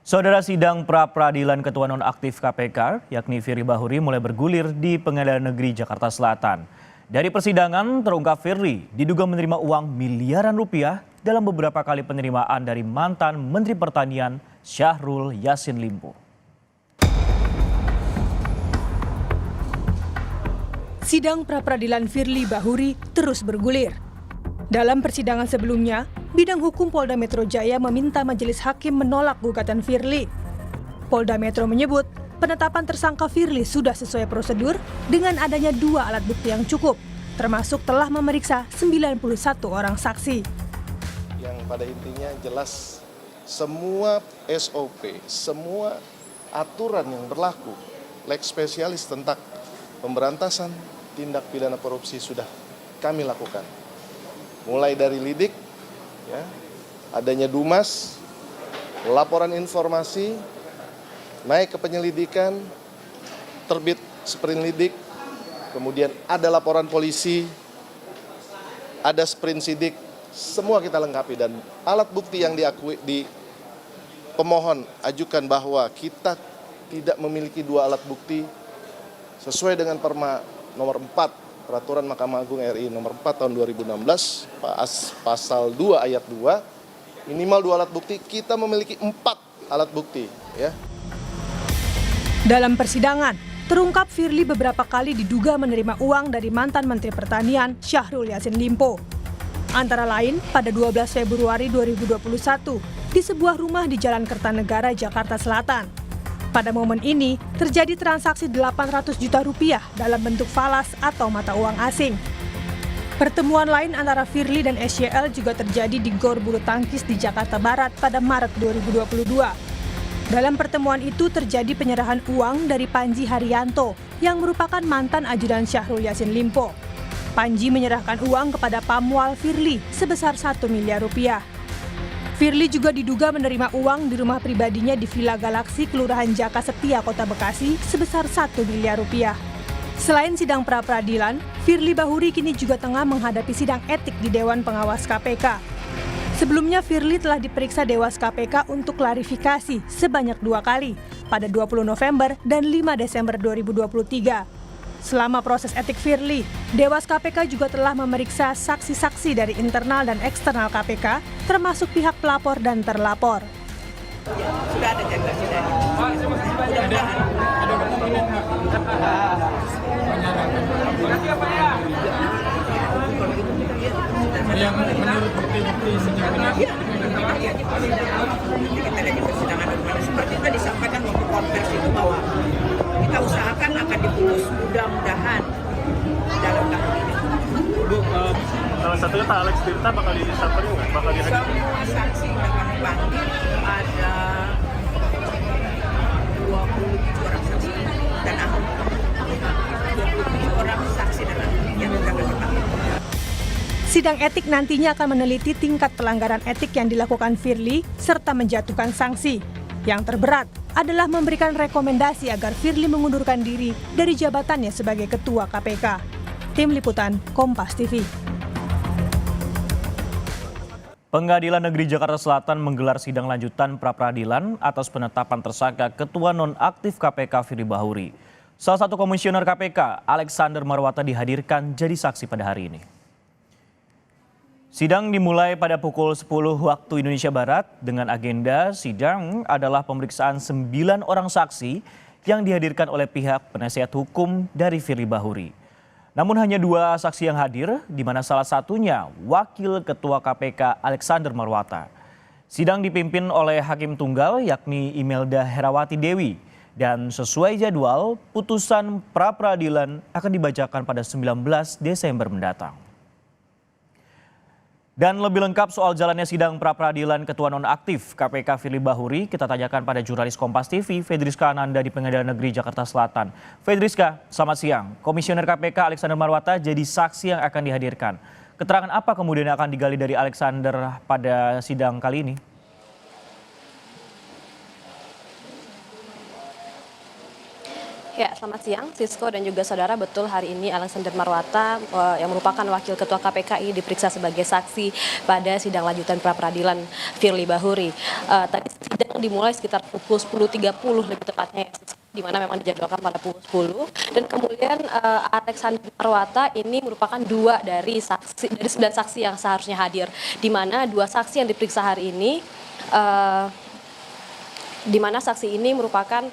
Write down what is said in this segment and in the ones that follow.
Saudara, sidang pra-peradilan ketua nonaktif KPK, yakni Firly Bahuri, mulai bergulir di Pengadilan Negeri Jakarta Selatan. Dari persidangan terungkap Firly diduga menerima uang miliaran rupiah dalam beberapa kali penerimaan dari mantan Menteri Pertanian Syahrul Yassin Limpo. Sidang pra-peradilan Firly Bahuri terus bergulir. Dalam persidangan sebelumnya, Bidang Hukum Polda Metro Jaya meminta majelis hakim menolak gugatan Firly. Polda Metro menyebut penetapan tersangka Firly sudah sesuai prosedur dengan adanya 2 alat bukti yang cukup, termasuk telah memeriksa 91 orang saksi. Yang pada intinya jelas semua SOP, semua aturan yang berlaku, lex spesialis tentang pemberantasan tindak pidana korupsi sudah kami lakukan. Mulai dari lidik, ya, adanya Dumas, laporan informasi, naik ke penyelidikan, terbit sprinlidik, kemudian ada laporan polisi, ada sprinsidik, semua kita lengkapi dan alat bukti yang diakui di pemohon ajukan bahwa kita tidak memiliki 2 alat bukti sesuai dengan Perma nomor 4 Peraturan Mahkamah Agung RI nomor 4 tahun 2016 pasal 2 ayat 2 minimal 2 alat bukti, kita memiliki 4 alat bukti, ya. Dalam persidangan terungkap Firly beberapa kali diduga menerima uang dari mantan Menteri Pertanian Syahrul Yassin Limpo. Antara lain pada 12 Februari 2021 di sebuah rumah di Jalan Kertanegara, Jakarta Selatan. Pada momen ini, terjadi transaksi 800 juta rupiah dalam bentuk falas atau mata uang asing. Pertemuan lain antara Firly dan SYL juga terjadi di Gor Bulu Tangkis di Jakarta Barat pada Maret 2022. Dalam pertemuan itu terjadi penyerahan uang dari Panji Haryanto yang merupakan mantan ajudan Syahrul Yassin Limpo. Panji menyerahkan uang kepada pamwal Firly sebesar 1 miliar rupiah. Firly juga diduga menerima uang di rumah pribadinya di Villa Galaksi, Kelurahan Jaka Setia, Kota Bekasi sebesar 1 miliar rupiah. Selain sidang pra-peradilan, Firly Bahuri kini juga tengah menghadapi sidang etik di Dewan Pengawas KPK. Sebelumnya Firly telah diperiksa Dewas KPK untuk klarifikasi sebanyak 2 kali pada 20 November dan 5 Desember 2023. Selama proses etik Firly, Dewas KPK juga telah memeriksa saksi-saksi dari internal dan eksternal KPK, termasuk pihak pelapor dan terlapor. Sudah ada jangka sidangnya. Yang menurut bukti-bukti sejauh ini. Kita lagi persidangan seperti tadi disampaikan waktu konversi itu bahwa kita usahakan akan diputus mudah-mudahan dalam tahun ini. Bu, salah satunya Pak Alex Tirta bakal disamperin nggak? Bakal dihadirkan? Semua saksi yang kami panggil ada 27 orang saksi dan ahli. 27 orang saksi dan ahli yang akan kami panggil. Sidang etik nantinya akan meneliti tingkat pelanggaran etik yang dilakukan Firly serta menjatuhkan sanksi. Yang terberat adalah memberikan rekomendasi agar Firly mengundurkan diri dari jabatannya sebagai Ketua KPK. Tim Liputan Kompas TV. Pengadilan Negeri Jakarta Selatan menggelar sidang lanjutan pra-peradilan atas penetapan tersangka Ketua Nonaktif KPK Firly Bahuri. Salah satu komisioner KPK, Alexander Marwata, dihadirkan jadi saksi pada hari ini. Sidang dimulai pada pukul 10 waktu Indonesia Barat dengan agenda sidang adalah pemeriksaan 9 orang saksi yang dihadirkan oleh pihak penasihat hukum dari Firly Bahuri. Namun hanya 2 saksi yang hadir, di mana salah satunya Wakil Ketua KPK Alexander Marwata. Sidang dipimpin oleh Hakim Tunggal yakni Imelda Herawati Dewi dan sesuai jadwal putusan pra-peradilan akan dibacakan pada 19 Desember mendatang. Dan lebih lengkap soal jalannya sidang pra-peradilan Ketua Nonaktif KPK Firly Bahuri, kita tanyakan pada jurnalis Kompas TV, Fedriska Ananda di Pengadilan Negeri Jakarta Selatan. Fedriska, selamat siang. Komisioner KPK Alexander Marwata jadi saksi yang akan dihadirkan. Keterangan apa kemudian akan digali dari Alexander pada sidang kali ini? Ya, selamat siang Sisko dan juga saudara. Betul, hari ini Alexander Marwata yang merupakan Wakil Ketua KPK ini diperiksa sebagai saksi pada sidang lanjutan pra-peradilan Firly Bahuri. Tadi sidang dimulai sekitar pukul 10.30 lebih tepatnya ya, di mana memang dijadwalkan pada pukul 10. Dan kemudian Alexander Marwata ini merupakan 2 dari 9 saksi yang seharusnya hadir, di mana 2 saksi yang diperiksa hari ini di mana saksi ini merupakan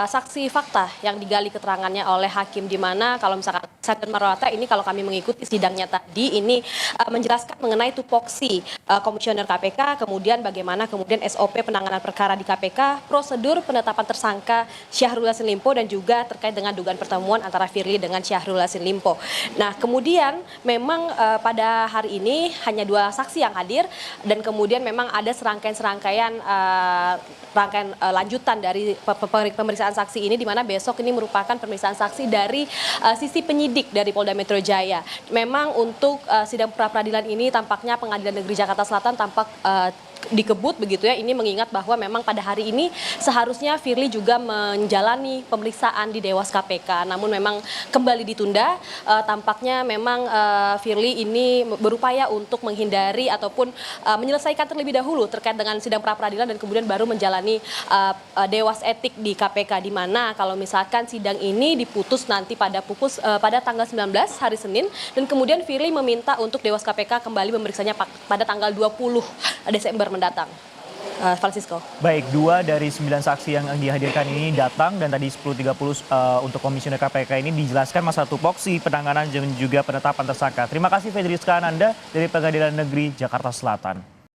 saksi fakta yang digali keterangannya oleh hakim, di mana kalau misalkan Alexander Marwata ini kalau kami mengikuti sidangnya tadi ini menjelaskan mengenai tupoksi komisioner KPK, kemudian bagaimana kemudian SOP penanganan perkara di KPK, prosedur penetapan tersangka Syahrul Yassin Limpo, dan juga terkait dengan dugaan pertemuan antara Firly dengan Syahrul Yassin Limpo. Nah, kemudian memang pada hari ini hanya 2 saksi yang hadir, dan kemudian memang ada serangkaian lanjutan dari pemeriksaan saksi ini, di mana besok ini merupakan pemeriksaan saksi dari sisi penyidik dari Polda Metro Jaya. Memang untuk sidang pra-peradilan ini tampaknya Pengadilan Negeri Jakarta Selatan tampak dikebut begitu ya, ini mengingat bahwa memang pada hari ini seharusnya Firly juga menjalani pemeriksaan di Dewas KPK, namun memang kembali ditunda. Tampaknya memang Firly ini berupaya untuk menghindari ataupun menyelesaikan terlebih dahulu terkait dengan sidang pra-peradilan dan kemudian baru menjalani Dewas Etik di KPK, di mana kalau misalkan sidang ini diputus nanti pada tanggal 19 hari Senin, dan kemudian Firly meminta untuk Dewas KPK kembali memeriksanya pada tanggal 20 Desember mendatang. Francisco. Baik, 2 dari 9 saksi yang dihadirkan ini datang, dan tadi 10.30 untuk komisioner KPK ini dijelaskan masalah tupoksi, penanganan dan juga penetapan tersangka. Terima kasih Fedriska Ananda dari Pengadilan Negeri Jakarta Selatan.